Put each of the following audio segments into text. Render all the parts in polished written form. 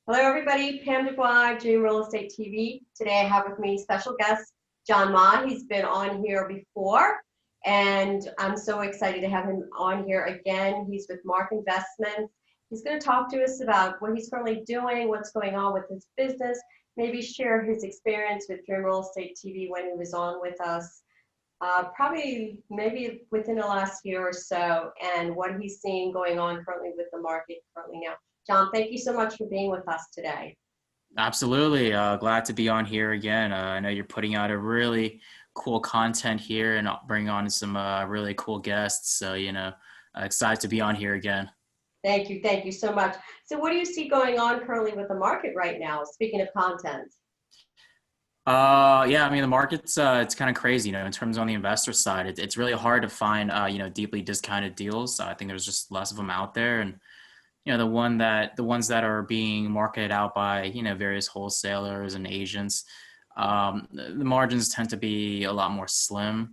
Hello, everybody. Pam DuBois, Dream Real Estate TV. Today I have with me special guest John Ma. He's been on here before, and I'm so excited to have him on here again. He's with Mark Investments. He's going to talk to us about what he's currently doing, what's going on with his business, maybe share his experience with Dream Real Estate TV when he was on with us, probably maybe within the last year or so, and what he's seeing going on currently with the market currently now. John, thank you so much for being with us today. Absolutely. Glad to be on here again. I know you're putting out a really cool content here and bringing on some really cool guests. So, excited to be on here again. Thank you. Thank you so much. So what do you see going on currently with the market right now? Speaking of content. Yeah, I mean, the market's it's kind of crazy, in terms on the investor side. It's really hard to find, deeply discounted deals. I think there's just less of them out there. And, the ones that are being marketed out by, various wholesalers and agents, the margins tend to be a lot more slim.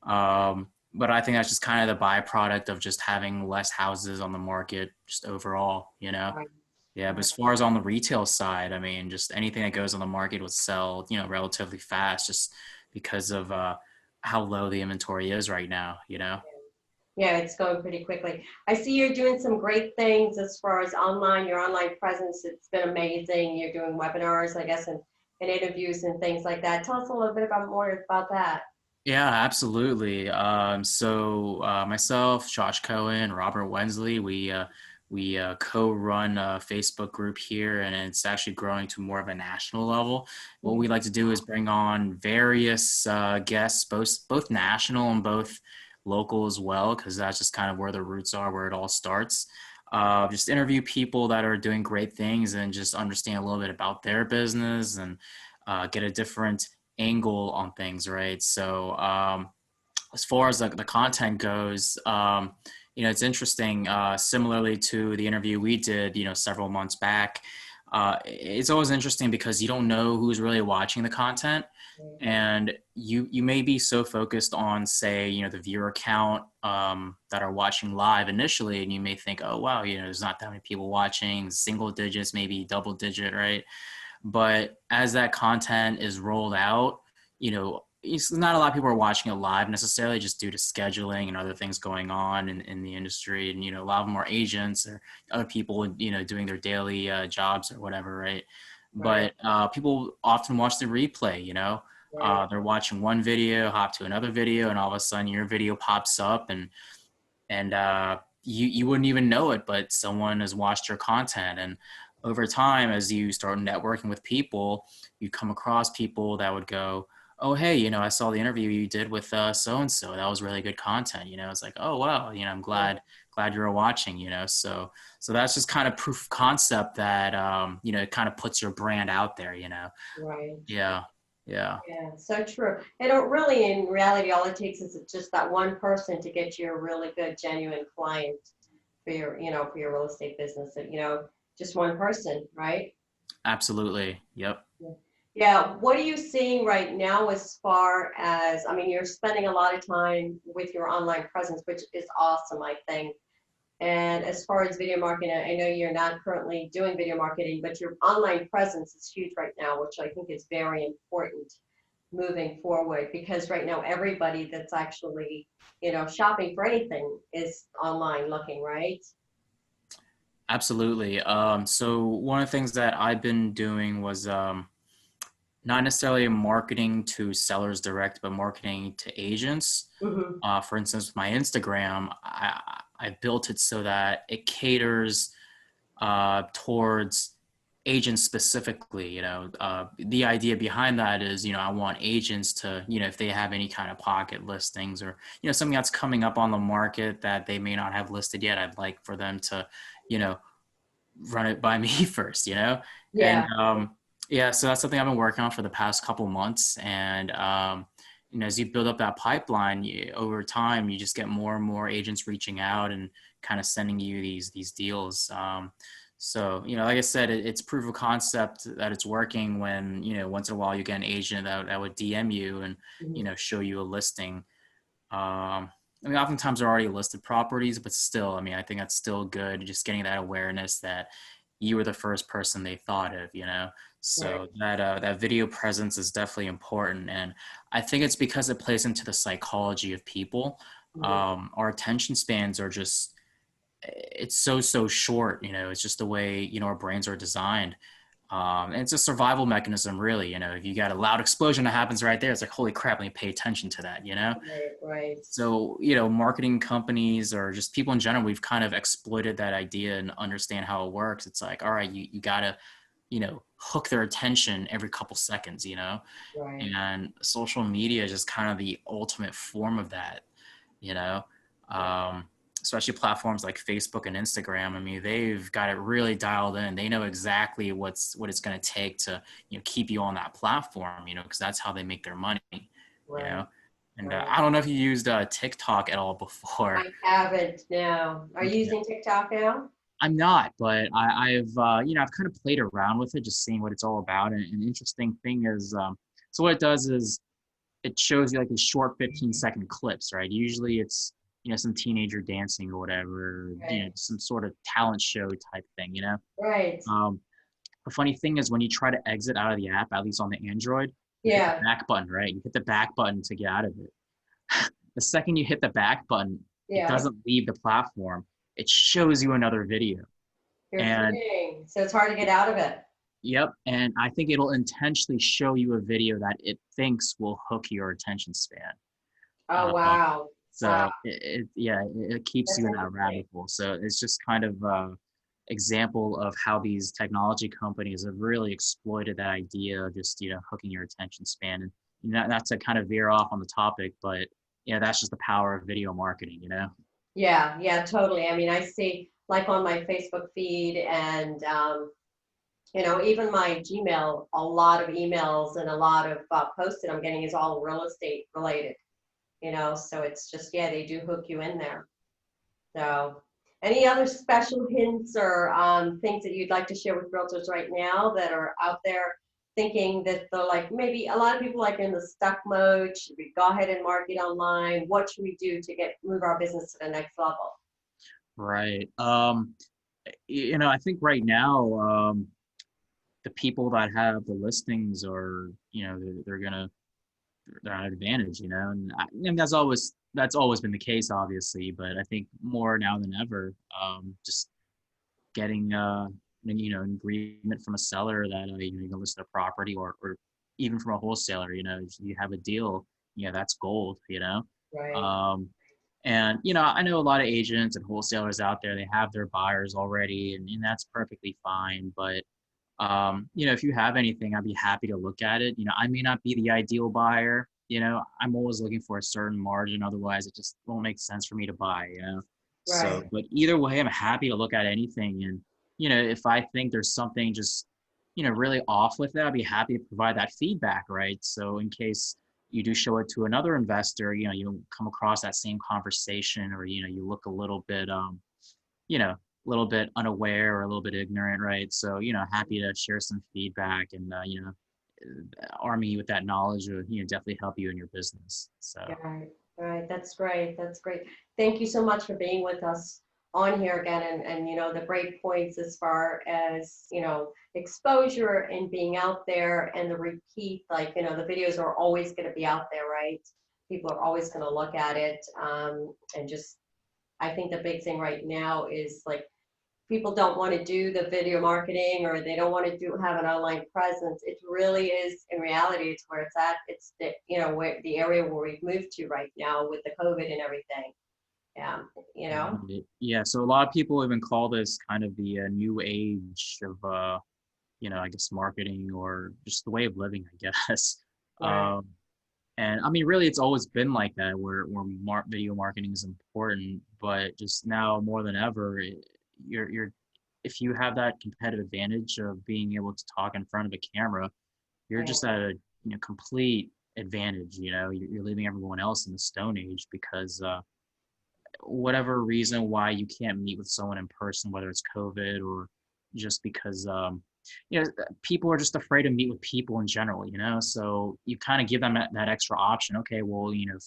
But I think that's just kind of the byproduct of just having less houses on the market just overall. Right. Yeah, but Right. as far as on the retail side, I mean, just anything that goes on the market would sell, relatively fast just because of how low the inventory is right now. Yeah, it's going pretty quickly. I see you're doing some great things as far as online, your online presence. It's been amazing. You're doing webinars, I guess, and interviews and things like that. Tell us a little bit about more about that. Yeah, absolutely. So myself, Josh Cohen, Robert Wensley, we co-run a Facebook group here, and it's actually growing to more of a national level. What we like to do is bring on various guests, both national and both local as well, because that's just kind of where the roots are, where it all starts. Just interview people that are doing great things and just understand a little bit about their business and get a different angle on things, right? So as far as the content goes, it's interesting. Similarly to the interview we did, several months back, it's always interesting because you don't know who's really watching the content, and you may be so focused on, say, the viewer count that are watching live initially, and you may think, oh wow, there's not that many people watching, single digits, maybe double digit, right? But as that content is rolled out, it's not a lot of people are watching it live necessarily, just due to scheduling and other things going on in the industry. And, a lot of them are agents or other people, doing their daily jobs or whatever, right? Right. But people often watch the replay. Right. They're watching one video, hop to another video, and all of a sudden your video pops up, and you wouldn't even know it, but someone has watched your content. And over time, as you start networking with people, you come across people that would go, oh, hey, I saw the interview you did with so and so. That was really good content. It's like, oh wow, I'm glad you're watching. So that's just kind of proof of concept that it kind of puts your brand out there. Right. Yeah, yeah. Yeah, so true. And really, in reality, all it takes is just that one person to get you a really good, genuine client for for your real estate business. Just one person, right? Absolutely. Yep. Yeah. What are you seeing right now as far as, I mean, you're spending a lot of time with your online presence, which is awesome, I think. And as far as video marketing, I know you're not currently doing video marketing, but your online presence is huge right now, which I think is very important moving forward, because right now everybody that's actually, shopping for anything is online looking, right? Absolutely. So one of the things that I've been doing was not necessarily marketing to sellers direct, but marketing to agents. Hmm. For instance, with my Instagram, I built it so that it caters towards agents specifically. The idea behind that is, I want agents to, if they have any kind of pocket listings or, something that's coming up on the market that they may not have listed yet, I'd like for them to, you know, run it by me first. And Yeah. yeah, so that's something I've been working on for the past couple months. And as you build up that pipeline, over time, you just get more and more agents reaching out and kind of sending you these deals. So, like I said, it's proof of concept that it's working when, once in a while you get an agent that would DM you and, Mhm. show you a listing. I mean, oftentimes they're already listed properties, but still, I mean, I think that's still good. Just getting that awareness that, you were the first person they thought of, you know? Right. So that video presence is definitely important. And I think it's because it plays into the psychology of people. Mhm. Our attention spans are just, it's so short, you know, it's just the way, you know, our brains are designed. And it's a survival mechanism, really. You know, if you got a loud explosion that happens right there, it's like, holy crap, let me pay attention to that, you know? Right, right, So, you know, marketing companies or just people in general, we've kind of exploited that idea and understand how it works. It's like, all right, you got to, you know, hook their attention every couple seconds, you know? right. And social media is just kind of the ultimate form of that, you know? Yeah. Um, Especially platforms like Facebook and Instagram. I mean, they've got it really dialed in. They know exactly what it's going to take to, you know, keep you on that platform, you know, because that's how they make their money, you Right, know? And right. I don't know if you used TikTok at all before. I haven't now. Are you Okay. using TikTok now? I'm not, but I've you know, I've kind of played around with it, just seeing what it's all about. And the interesting thing is, so what it does is it shows you like these short 15-second clips, right? Usually it's, you know, some teenager dancing or whatever, you know, Right, some sort of talent show type thing, you know? right. Um, the funny thing is when you try to exit out of the app, at least on the Android, you hit the Yeah, back button, right? You hit the back button to get out of it. The second you hit the back button, it yeah. doesn't leave the platform. It shows you another video. You're And kidding. So it's hard to get out of it. yep, and I think it'll intentionally show you a video that it thinks will hook your attention span. Oh, Uh, wow. Wow. so yeah, it keeps That's you in that interesting. rabbit hole. So it's just kind of example of how these technology companies have really exploited that idea of just, you know, hooking your attention span. And not to kind of veer off on the topic, but yeah, that's just the power of video marketing, you know? Yeah, yeah, totally. I mean, I see like on my Facebook feed and even my Gmail, a lot of emails and a lot of posts that I'm getting is all real estate related, so it's just, yeah, they do hook you in there. So, any other special hints or things that you'd like to share with realtors right now that are out there thinking that they're like, maybe a lot of people like in the stuck mode, should we go ahead and market online? What should we do to move our business to the next level? Right. You know, I think right now, the people that have the listings are, you know, they're at an advantage, you know, and that's always been the case, obviously, but I think more now than ever, just getting you know, an agreement from a seller that you know, you can list their property, or even from a wholesaler, you know, if you have a deal, you know, that's gold, you know. Right, Um, and you know, I know a lot of agents and wholesalers out there, they have their buyers already, and that's perfectly fine. But you know, if you have anything, I'd be happy to look at it. You know, I may not be the ideal buyer. You know, I'm always looking for a certain margin. Otherwise, it just won't make sense for me to buy, you know? So, right, but either way, I'm happy to look at anything. And, you know, if I think there's something just, you know, really off with it, I'd be happy to provide that feedback, right? So in case you do show it to another investor, you know, you come across that same conversation, or, you know, you look a little bit, you know, a little bit unaware or a little bit ignorant, right? So, you know, happy to share some feedback and, you know, arm you with that knowledge will, you know, definitely help you in your business. So, right, right. That's great. That's great. Thank you so much for being with us on here again, and the great points as far as exposure and being out there, and the repeat, like the videos are always going to be out there, right? People are always going to look at it, and just, I think the big thing right now is like people don't want to do the video marketing, or they don't want to have an online presence. It really is, in reality, it's where it's at. It's where the area where we've moved to right now with the COVID and everything. Yeah, you know. yeah. So a lot of people even call this kind of the new age of, you know, I guess marketing or just the way of living, I guess. Right, Um, and I mean, really, it's always been like that, where video marketing is important, but just now more than ever, you're if you have that competitive advantage of being able to talk in front of a camera, you're right, just at a, you know, complete advantage. You know, you're leaving everyone else in the stone age because whatever reason why you can't meet with someone in person, whether it's COVID or just because you know, people are just afraid to meet with people in general, you know. So you kind of give them that extra option. Okay, well, you know, if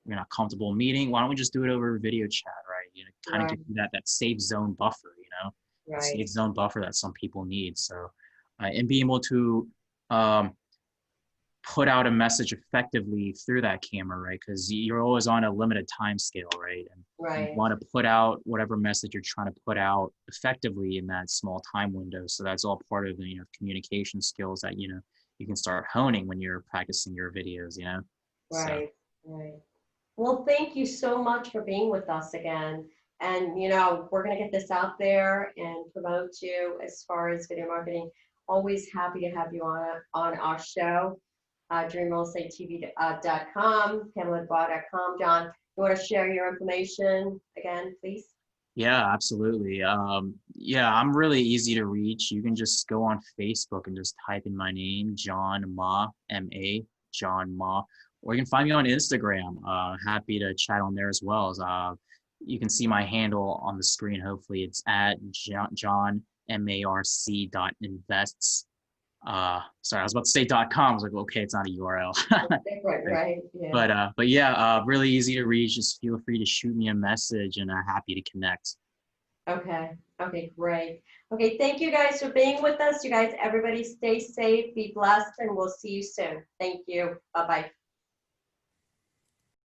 you're not comfortable meeting, why don't we just do it over video chat, right? You know, kind of right, give you that safe zone buffer, you know. a Right. safe zone buffer that some people need. So, and being able to um, put out a message effectively through that camera, right? Because you're always on a limited time scale, right? And you Right. want to put out whatever message you're trying to put out effectively in that small time window. So that's all part of the communication skills that you can start honing when you're practicing your videos. So Right. Right. Well, thank you so much for being with us again. And, we're going to get this out there and promote you as far as video marketing. Always happy to have you on our show, dreamrealestatetv.com, PamelaDuBois.com. John, you want to share your information again, please? yeah, absolutely. Yeah, I'm really easy to reach. You can just go on Facebook and just type in my name, John Ma, M-A, John Ma, or you can find me on Instagram. Happy to chat on there as well. You can see my handle on the screen. Hopefully, it's at John MARC .invests. Sorry, I was about to say .com. I was like, okay, it's not a URL. Different, Right. right? Yeah. But yeah, really easy to reach. Just feel free to shoot me a message, and happy to connect. Okay. Okay, great. Okay, thank you guys for being with us. You guys, everybody stay safe, be blessed, and we'll see you soon. Thank you. Bye-bye.